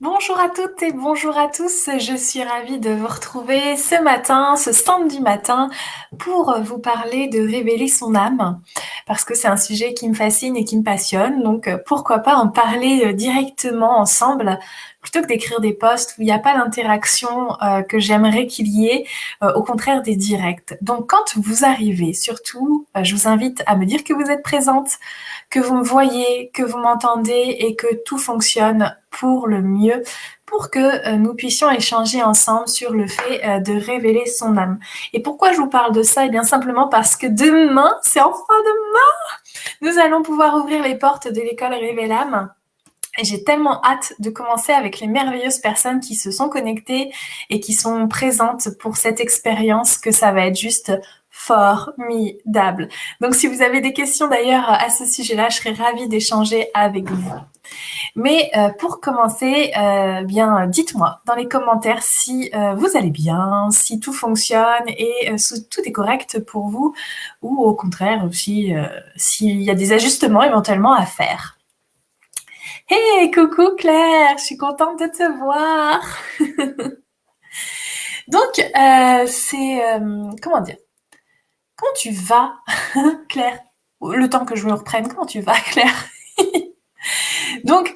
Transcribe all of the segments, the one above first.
Bonjour à toutes et bonjour à tous, je suis ravie de vous retrouver ce matin, ce samedi matin, pour vous parler de révéler son âme, parce que c'est un sujet qui me fascine et qui me passionne, donc pourquoi pas en parler directement ensemble, plutôt que d'écrire des posts où il n'y a pas l'interaction que j'aimerais qu'il y ait, au contraire des directs. Donc quand vous arrivez, surtout, je vous invite à me dire que vous êtes présente, que vous me voyez, que vous m'entendez et que tout fonctionne pour le mieux, pour que nous puissions échanger ensemble sur le fait de révéler son âme. Et pourquoi je vous parle de ça? Eh bien simplement parce que demain, c'est enfin demain, nous allons pouvoir ouvrir les portes de l'école Révélame. Et j'ai tellement hâte de commencer avec les merveilleuses personnes qui se sont connectées et qui sont présentes pour cette expérience que ça va être juste formidable. Donc si vous avez des questions d'ailleurs à ce sujet-là, je serais ravie d'échanger avec vous. Mais pour commencer, bien dites-moi dans les commentaires si vous allez bien, si tout fonctionne et si tout est correct pour vous ou au contraire si s'il y a des ajustements éventuellement à faire. Hey, coucou Claire, je suis contente de te voir. Donc, comment dire? Comment tu vas, Claire? Le temps que je me reprenne, comment tu vas, Claire? Donc,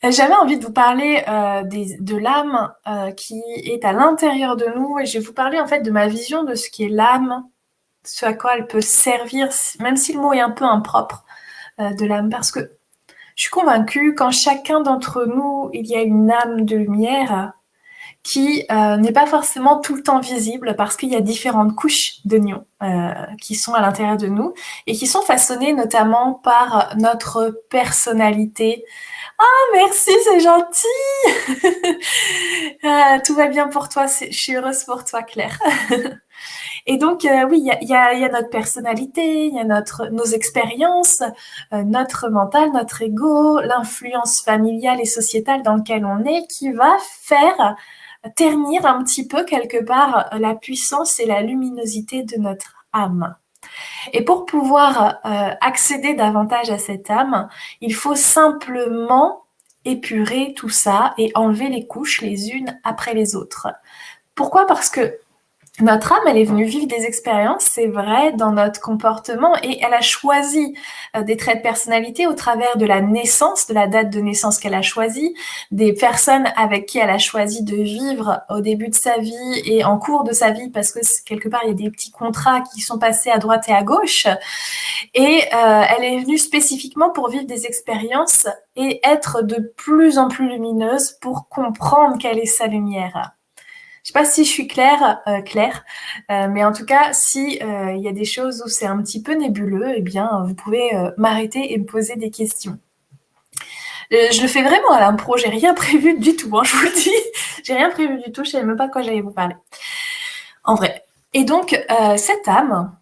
j'avais envie de vous parler de l'âme qui est à l'intérieur de nous et je vais vous parler en fait de ma vision de ce qui est l'âme, ce à quoi elle peut servir, même si le mot est un peu impropre de l'âme, parce que je suis convaincue qu'en chacun d'entre nous, il y a une âme de lumière qui n'est pas forcément tout le temps visible parce qu'il y a différentes couches de nions qui sont à l'intérieur de nous et qui sont façonnées notamment par notre personnalité. Ah, merci, c'est gentil. Tout va bien pour toi, je suis heureuse pour toi, Claire. Et donc, oui, il y a notre personnalité, il y a nos expériences, notre mental, notre ego, l'influence familiale et sociétale dans laquelle on est qui va faire ternir un petit peu quelque part la puissance et la luminosité de notre âme. Et pour pouvoir accéder davantage à cette âme, il faut simplement épurer tout ça et enlever les couches les unes après les autres. Pourquoi? Parce que notre âme, elle est venue vivre des expériences, c'est vrai, dans notre comportement et elle a choisi des traits de personnalité au travers de la naissance, de la date de naissance qu'elle a choisie, des personnes avec qui elle a choisi de vivre au début de sa vie et en cours de sa vie parce que quelque part il y a des petits contrats qui sont passés à droite et à gauche et elle est venue spécifiquement pour vivre des expériences et être de plus en plus lumineuse pour comprendre quelle est sa lumière. Je sais pas si je suis claire, mais en tout cas, si il y a des choses où c'est un petit peu nébuleux, eh bien, vous pouvez m'arrêter et me poser des questions. Je le fais vraiment à l'impro, j'ai rien prévu du tout, hein, je vous le dis. J'ai rien prévu du tout, je savais même pas de quoi j'allais vous parler. En vrai. Et donc, cette âme,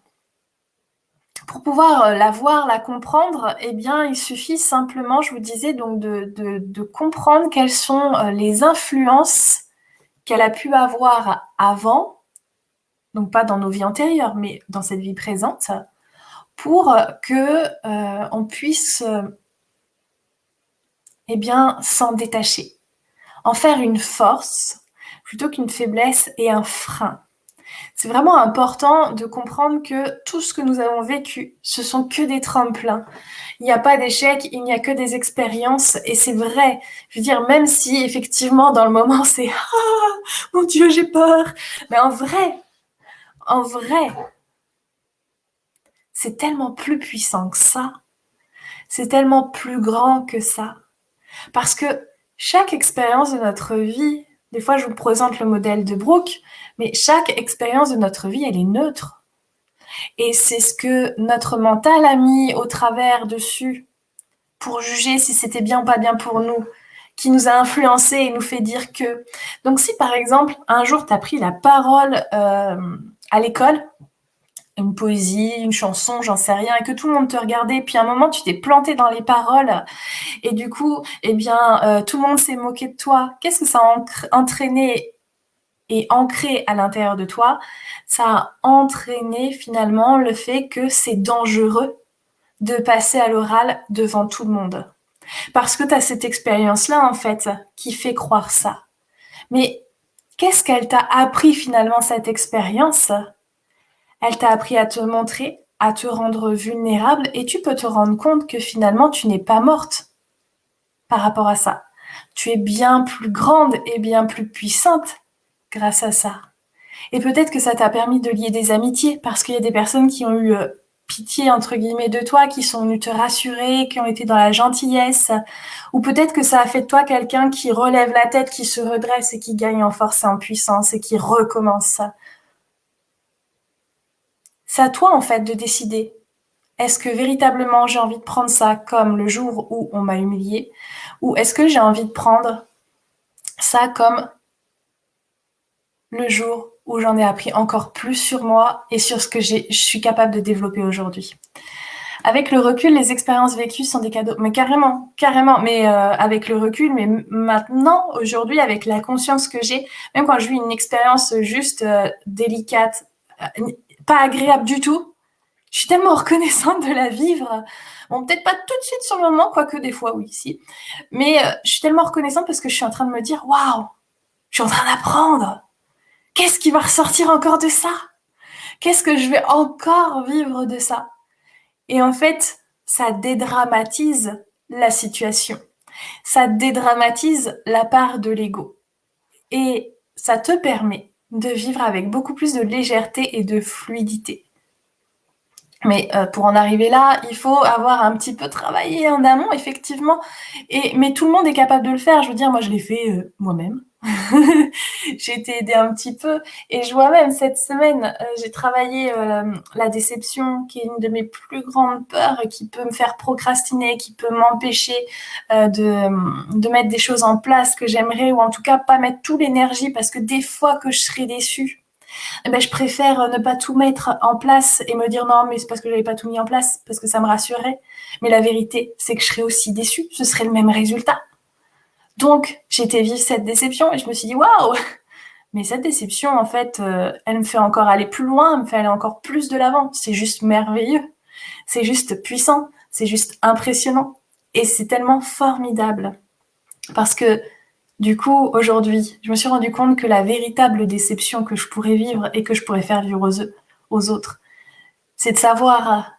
pour pouvoir la voir, la comprendre, eh bien, il suffit simplement, je vous disais, donc de comprendre quelles sont les influences qu'elle a pu avoir avant, donc pas dans nos vies antérieures, mais dans cette vie présente, pour que on puisse eh bien s'en détacher, en faire une force plutôt qu'une faiblesse et un frein. C'est vraiment important de comprendre que tout ce que nous avons vécu, ce sont que des tremplins. Il n'y a pas d'échec, il n'y a que des expériences et c'est vrai. Je veux dire, même si effectivement dans le moment c'est ah mon Dieu j'ai peur, mais en vrai, c'est tellement plus puissant que ça. C'est tellement plus grand que ça. Parce que chaque expérience de notre vie, des fois je vous présente le modèle de Brooke, mais chaque expérience de notre vie, elle est neutre. Et c'est ce que notre mental a mis au travers dessus pour juger si c'était bien ou pas bien pour nous, qui nous a influencés et nous fait dire que. Donc si par exemple, un jour, tu as pris la parole à l'école, une poésie, une chanson, j'en sais rien, et que tout le monde te regardait, puis à un moment, tu t'es planté dans les paroles, et du coup, eh bien, tout le monde s'est moqué de toi. Qu'est-ce que ça a entraîné et ancré à l'intérieur de toi? Ça a entraîné finalement le fait que c'est dangereux de passer à l'oral devant tout le monde. parce que tu as cette expérience-là, en fait, qui fait croire ça. Mais qu'est-ce qu'elle t'a appris finalement, cette expérience? Elle t'a appris à te montrer, à te rendre vulnérable, et tu peux te rendre compte que finalement, tu n'es pas morte par rapport à ça. Tu es bien plus grande et bien plus puissante grâce à ça. Et peut-être que ça t'a permis de lier des amitiés, parce qu'il y a des personnes qui ont eu pitié, entre guillemets, de toi, qui sont venues te rassurer, qui ont été dans la gentillesse, ou peut-être que ça a fait de toi quelqu'un qui relève la tête, qui se redresse et qui gagne en force et en puissance et qui recommence. C'est à toi, en fait, de décider. Est-ce que véritablement j'ai envie de prendre ça comme le jour où on m'a humiliée, ou est-ce que j'ai envie de prendre ça comme le jour où j'en ai appris encore plus sur moi et sur ce que je suis capable de développer aujourd'hui. Avec le recul, les expériences vécues sont des cadeaux. Mais carrément, carrément. Mais avec le recul, mais maintenant, aujourd'hui, avec la conscience que j'ai, même quand je vis une expérience juste délicate, pas agréable du tout, je suis tellement reconnaissante de la vivre. Bon, peut-être pas tout de suite sur le moment, quoique des fois, oui, si. Mais je suis tellement reconnaissante parce que je suis en train de me dire, waouh, je suis en train d'apprendre. Qu'est-ce qui va ressortir encore de ça? Qu'est-ce que je vais encore vivre de ça? Et en fait, ça dédramatise la situation. Ça dédramatise la part de l'ego. Et ça te permet de vivre avec beaucoup plus de légèreté et de fluidité. Mais pour en arriver là, il faut avoir un petit peu travaillé en amont, effectivement. Mais tout le monde est capable de le faire. Je veux dire, moi, je l'ai fait moi-même. J'ai été aidée un petit peu. Et je vois même cette semaine, j'ai travaillé la déception, qui est une de mes plus grandes peurs, et qui peut me faire procrastiner, qui peut m'empêcher de mettre des choses en place que j'aimerais, ou en tout cas pas mettre toute l'énergie, parce que des fois que je serai déçue, eh ben, je préfère ne pas tout mettre en place et me dire non, mais c'est parce que j'avais pas tout mis en place, parce que ça me rassurerait. Mais la vérité, c'est que je serais aussi déçue. Ce serait le même résultat. Donc, j'ai été vivre cette déception et je me suis dit waouh! Mais cette déception, en fait, elle me fait encore aller plus loin, elle me fait aller encore plus de l'avant. C'est juste merveilleux. C'est juste puissant. C'est juste impressionnant. Et c'est tellement formidable. Parce que du coup, aujourd'hui, je me suis rendu compte que la véritable déception que je pourrais vivre et que je pourrais faire vivre aux autres, c'est de savoir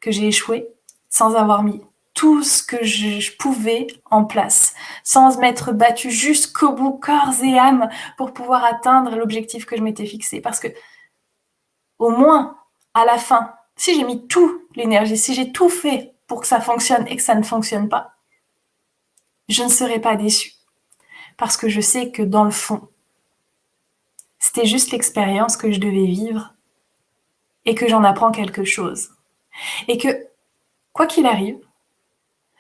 que j'ai échoué sans avoir mis tout ce que je pouvais en place, sans m'être battue jusqu'au bout, corps et âme, pour pouvoir atteindre l'objectif que je m'étais fixé. Parce que, au moins, à la fin, si j'ai mis toute l'énergie, si j'ai tout fait pour que ça fonctionne et que ça ne fonctionne pas, je ne serai pas déçue. Parce que je sais que dans le fond, c'était juste l'expérience que je devais vivre et que j'en apprends quelque chose. Et que, quoi qu'il arrive,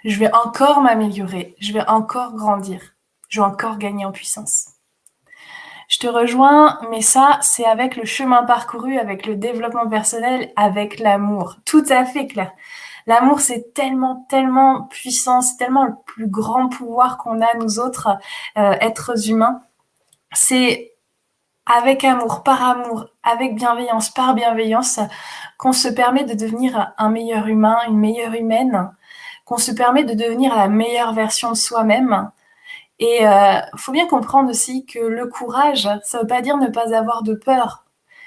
je vais encore m'améliorer, je vais encore grandir, je vais encore gagner en puissance. Je te rejoins, mais ça, c'est avec le chemin parcouru, avec le développement personnel, avec l'amour. Tout à fait, Claire. L'amour, c'est tellement, tellement puissant, c'est tellement le plus grand pouvoir qu'on a, nous autres, êtres humains. C'est avec amour, avec bienveillance, par bienveillance, qu'on se permet de devenir un meilleur humain, une meilleure humaine, qu'on se permet de devenir la meilleure version de soi-même. Et faut bien comprendre aussi que le courage, ça veut pas dire ne pas avoir de peur.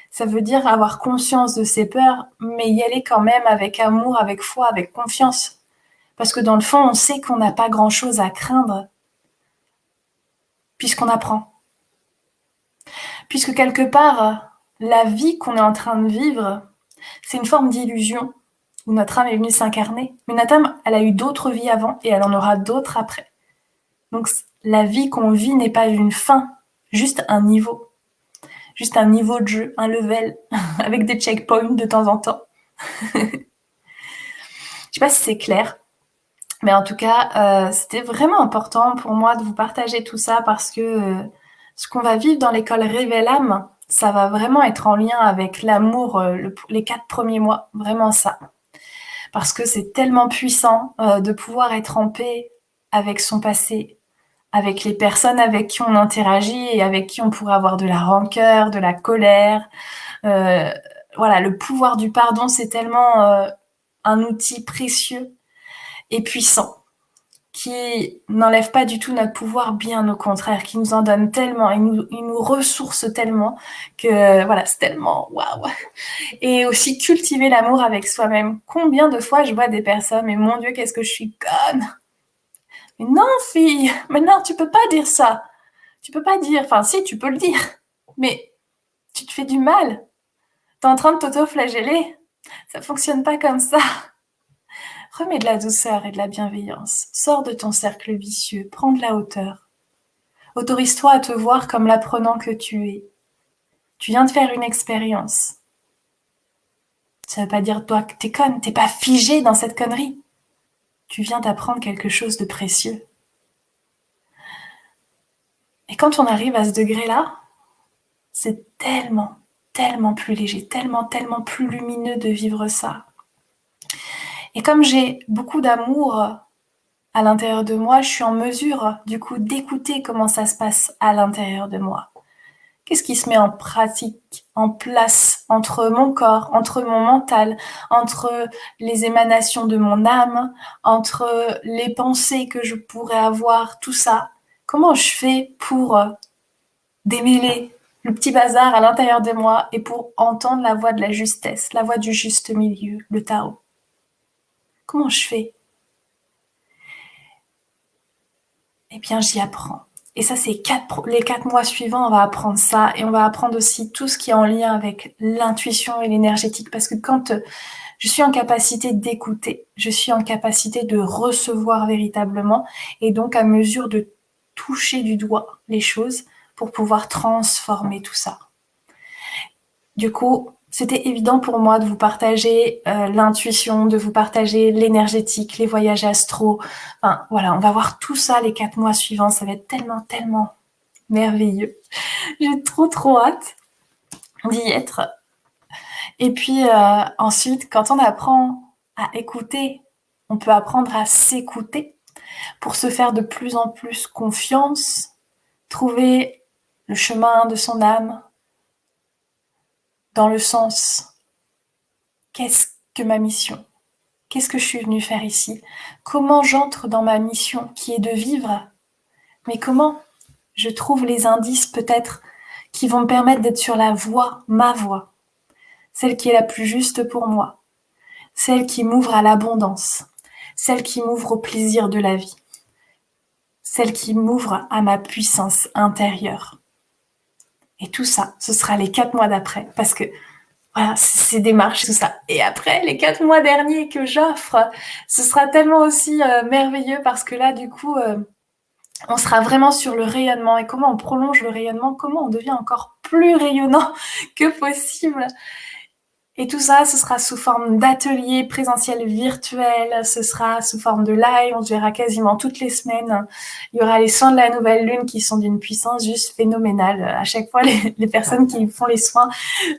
Ça veut dire avoir conscience de ses peurs, mais y aller quand même avec amour, avec foi, avec confiance. Parce que dans le fond, on sait qu'on n'a pas grand-chose à craindre, puisqu'on apprend. Puisque quelque part, la vie qu'on est en train de vivre, c'est une forme d'illusion où notre âme est venue s'incarner. Mais notre âme, elle a eu d'autres vies avant et elle en aura d'autres après. Donc la vie qu'on vit n'est pas une fin, juste un niveau. Juste un niveau de jeu, un level, avec des checkpoints de temps en temps. Je sais pas si c'est clair, mais en tout cas, c'était vraiment important pour moi de vous partager tout ça parce que ce qu'on va vivre dans l'école Révèle Âme, ça va vraiment être en lien avec l'amour les 4 premiers mois, vraiment ça. Parce que c'est tellement puissant de pouvoir être en paix avec son passé, avec les personnes avec qui on interagit et avec qui on pourrait avoir de la rancœur, de la colère. Voilà, le pouvoir du pardon, c'est tellement un outil précieux et puissant. qui n'enlève pas du tout notre pouvoir, bien au contraire, qui nous en donne tellement, il nous ressource tellement que voilà, c'est tellement waouh. Et aussi cultiver l'amour avec soi-même. Combien de fois je vois des personnes, mais mon Dieu, qu'est-ce que je suis conne. Mais non, fille, mais non, tu peux pas dire ça. Tu peux pas dire, enfin si, tu peux le dire, mais tu te fais du mal. T'es en train de t'auto-flageller. Ça fonctionne pas comme ça. Remets de la douceur et de la bienveillance. Sors de ton cercle vicieux, prends de la hauteur. Autorise-toi à te voir comme l'apprenant que tu es. Tu viens de faire une expérience. Ça veut pas dire toi que t'es conne, t'es pas figé dans cette connerie. Tu viens d'apprendre quelque chose de précieux. Et quand on arrive à ce degré-là, c'est tellement, tellement plus léger, tellement, tellement plus lumineux de vivre ça. Et comme j'ai beaucoup d'amour à l'intérieur de moi, je suis en mesure, du coup, d'écouter comment ça se passe à l'intérieur de moi. Qu'est-ce qui se met en pratique, en place entre mon corps, entre mon mental, entre les émanations de mon âme, entre les pensées que je pourrais avoir, tout ça. Comment je fais pour démêler le petit bazar à l'intérieur de moi et pour entendre la voix de la justesse, la voix du juste milieu, le Tao? Comment je fais? Eh bien, j'y apprends. Et ça, c'est les 4 mois suivants, on va apprendre ça. Et on va apprendre aussi tout ce qui est en lien avec l'intuition et l'énergétique. Parce que quand je suis en capacité d'écouter, je suis en capacité de recevoir véritablement. Et donc, à mesure de toucher du doigt les choses pour pouvoir transformer tout ça. Du coup, c'était évident pour moi de vous partager l'intuition, de vous partager l'énergétique, les voyages astro. Enfin, voilà, on va voir tout ça les 4 mois suivants. Ça va être tellement, tellement merveilleux. J'ai trop, trop hâte d'y être. Et puis ensuite, quand on apprend à écouter, on peut apprendre à s'écouter pour se faire de plus en plus confiance, trouver le chemin de son âme dans le sens qu'est-ce que ma mission? Qu'est-ce que je suis venue faire ici? Comment j'entre dans ma mission qui est de vivre? Mais comment je trouve les indices peut-être qui vont me permettre d'être sur la voie, ma voie, celle qui est la plus juste pour moi, celle qui m'ouvre à l'abondance, celle qui m'ouvre au plaisir de la vie, celle qui m'ouvre à ma puissance intérieure. Et tout ça, ce sera les 4 mois d'après, parce que voilà, c'est des marches, tout ça. Et après, les 4 mois derniers que j'offre, ce sera tellement aussi merveilleux parce que là, du coup, on sera vraiment sur le rayonnement et comment on prolonge le rayonnement, comment on devient encore plus rayonnant que possible. Et tout ça, ce sera sous forme d'ateliers présentiels virtuels, ce sera sous forme de live, on se verra quasiment toutes les semaines. Il y aura les soins de la nouvelle lune qui sont d'une puissance juste phénoménale. À chaque fois, les personnes qui font les soins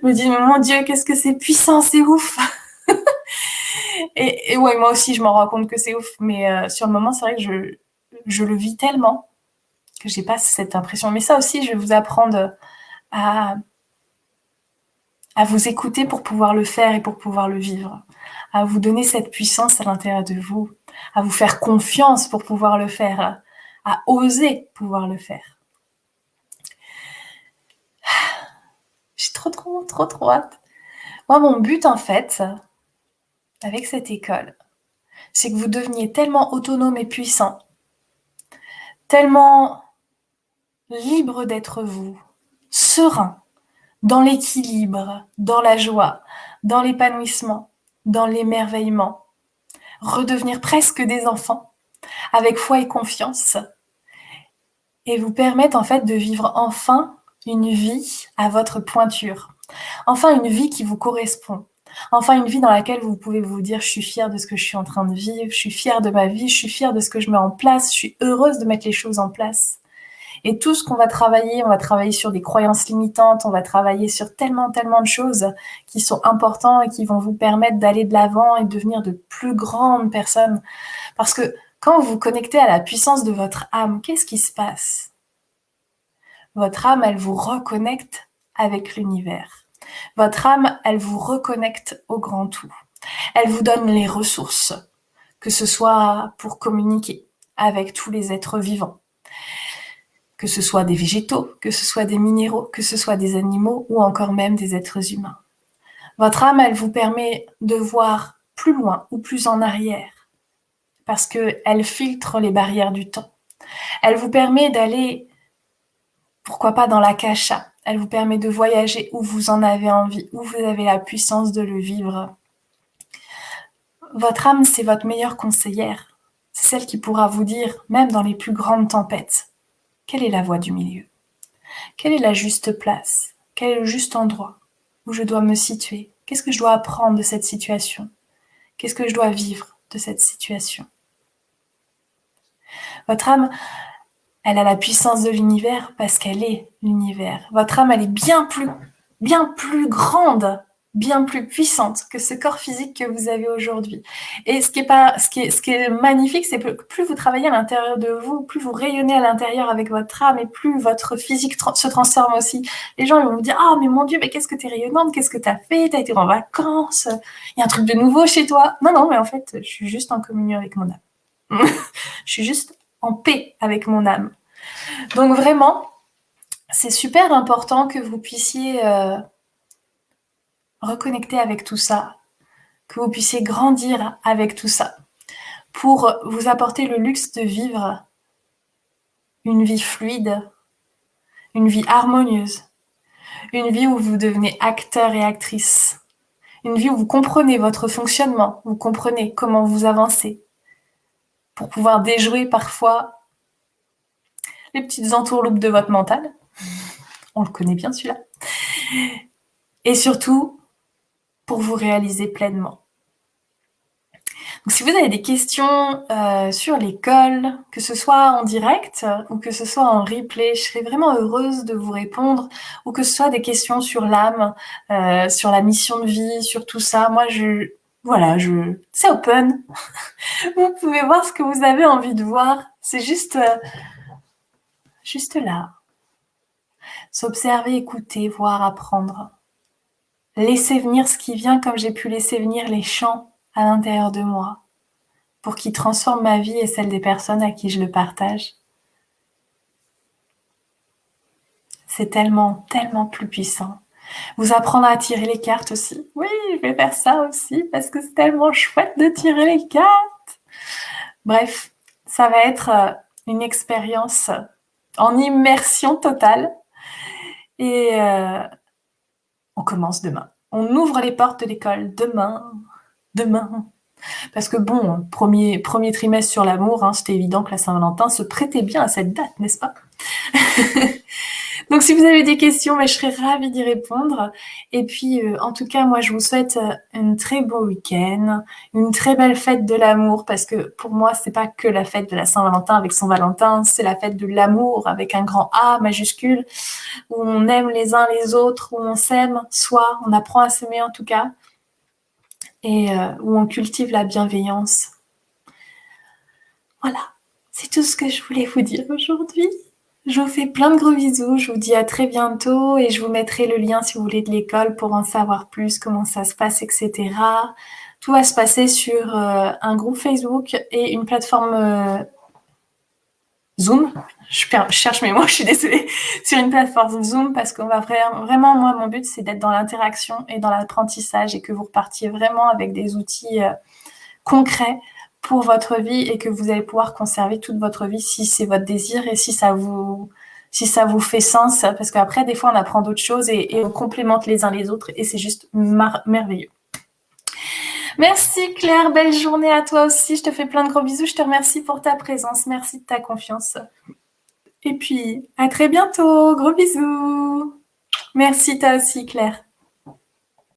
me disent « Mais mon Dieu, qu'est-ce que c'est puissant, c'est ouf !» Et ouais, moi aussi, je m'en rends compte que c'est ouf. Mais sur le moment, c'est vrai que je le vis tellement que j'ai pas cette impression. Mais ça aussi, je vais vous apprendre à vous écouter pour pouvoir le faire et pour pouvoir le vivre, à vous donner cette puissance à l'intérieur de vous, à vous faire confiance pour pouvoir le faire, à oser pouvoir le faire. J'ai trop, trop, trop, trop hâte. Moi, mon but, en fait, avec cette école, c'est que vous deveniez tellement autonome et puissant, tellement libre d'être vous, serein, dans l'équilibre, dans la joie, dans l'épanouissement, dans l'émerveillement, redevenir presque des enfants, avec foi et confiance, et vous permettre en fait de vivre enfin une vie à votre pointure, enfin une vie qui vous correspond, enfin une vie dans laquelle vous pouvez vous dire je suis fière de ce que je suis en train de vivre, je suis fière de ma vie, je suis fière de ce que je mets en place, je suis heureuse de mettre les choses en place. Et tout ce qu'on va travailler sur des croyances limitantes, on va travailler sur tellement, tellement de choses qui sont importantes et qui vont vous permettre d'aller de l'avant et de devenir de plus grandes personnes. Parce que quand vous vous connectez à la puissance de votre âme, qu'est-ce qui se passe? Votre âme, elle vous reconnecte avec l'univers. Votre âme, elle vous reconnecte au grand tout. Elle vous donne les ressources, que ce soit pour communiquer avec tous les êtres vivants. Que ce soit des végétaux, que ce soit des minéraux, que ce soit des animaux ou encore même des êtres humains. Votre âme, elle vous permet de voir plus loin ou plus en arrière parce qu'elle filtre les barrières du temps. Elle vous permet d'aller, pourquoi pas dans l'akasha. Elle vous permet de voyager où vous en avez envie, où vous avez la puissance de le vivre. Votre âme, c'est votre meilleure conseillère. C'est celle qui pourra vous dire, même dans les plus grandes tempêtes, quelle est la voie du milieu? Quelle est la juste place? Quel est le juste endroit où je dois me situer? Qu'est-ce que je dois apprendre de cette situation? Qu'est-ce que je dois vivre de cette situation? Votre âme, elle a la puissance de l'univers parce qu'elle est l'univers. Votre âme, elle est bien plus grande, bien plus puissante que ce corps physique que vous avez aujourd'hui. Et ce qui est magnifique, c'est que plus vous travaillez à l'intérieur de vous, plus vous rayonnez à l'intérieur avec votre âme et plus votre physique se transforme aussi. Les gens, ils vont vous dire, ah, mais mon Dieu, mais qu'est-ce que t'es rayonnante, qu'est-ce que t'as fait, t'as été en vacances, il y a un truc de nouveau chez toi. Non, mais en fait, je suis juste en communion avec mon âme. Je suis juste en paix avec mon âme. Donc vraiment, c'est super important que vous puissiez reconnecter avec tout ça, que vous puissiez grandir avec tout ça, pour vous apporter le luxe de vivre une vie fluide, une vie harmonieuse, une vie où vous devenez acteur et actrice, une vie où vous comprenez votre fonctionnement, vous comprenez comment vous avancez, pour pouvoir déjouer parfois les petites entourloupes de votre mental. On le connaît bien celui-là. Et surtout, pour vous réaliser pleinement. Donc, si vous avez des questions sur l'école, que ce soit en direct ou que ce soit en replay, je serais vraiment heureuse de vous répondre, ou que ce soit des questions sur l'âme, sur la mission de vie, sur tout ça. Moi, c'est open. Vous pouvez voir ce que vous avez envie de voir. C'est juste là. S'observer, écouter, voir, apprendre. Laisser venir ce qui vient comme j'ai pu laisser venir les chants à l'intérieur de moi pour qu'ils transforment ma vie et celle des personnes à qui je le partage. C'est tellement, tellement plus puissant. Vous apprendre à tirer les cartes aussi. Oui, je vais faire ça aussi parce que c'est tellement chouette de tirer les cartes. Bref, ça va être une expérience en immersion totale. Et on commence demain. On ouvre les portes de l'école demain. Parce que bon, premier trimestre sur l'amour, hein, c'était évident que la Saint-Valentin se prêtait bien à cette date, n'est-ce pas? Donc si vous avez des questions, je serais ravie d'y répondre. Et puis en tout cas, moi je vous souhaite un très beau week-end, une très belle fête de l'amour, parce que pour moi c'est pas que la fête de la Saint-Valentin avec son Valentin, c'est la fête de l'amour avec un grand A majuscule, où on aime les uns les autres, où on s'aime soi, on apprend à s'aimer en tout cas, et où on cultive la bienveillance. Voilà, c'est tout ce que je voulais vous dire aujourd'hui. Je vous fais plein de gros bisous, je vous dis à très bientôt et je vous mettrai le lien si vous voulez de l'école pour en savoir plus, comment ça se passe, etc. Tout va se passer sur un groupe Facebook et une plateforme Zoom. Je cherche mes mots, je suis désolée. Sur une plateforme Zoom parce qu'on va vraiment, moi, mon but, c'est d'être dans l'interaction et dans l'apprentissage et que vous repartiez vraiment avec des outils concrets pour votre vie et que vous allez pouvoir conserver toute votre vie si c'est votre désir et si ça vous fait sens, parce qu'après, des fois, on apprend d'autres choses et on complémente les uns les autres et c'est juste merveilleux. Merci Claire, belle journée à toi aussi. Je te fais plein de gros bisous. Je te remercie pour ta présence. Merci de ta confiance. Et puis, à très bientôt. Gros bisous. Merci toi aussi Claire.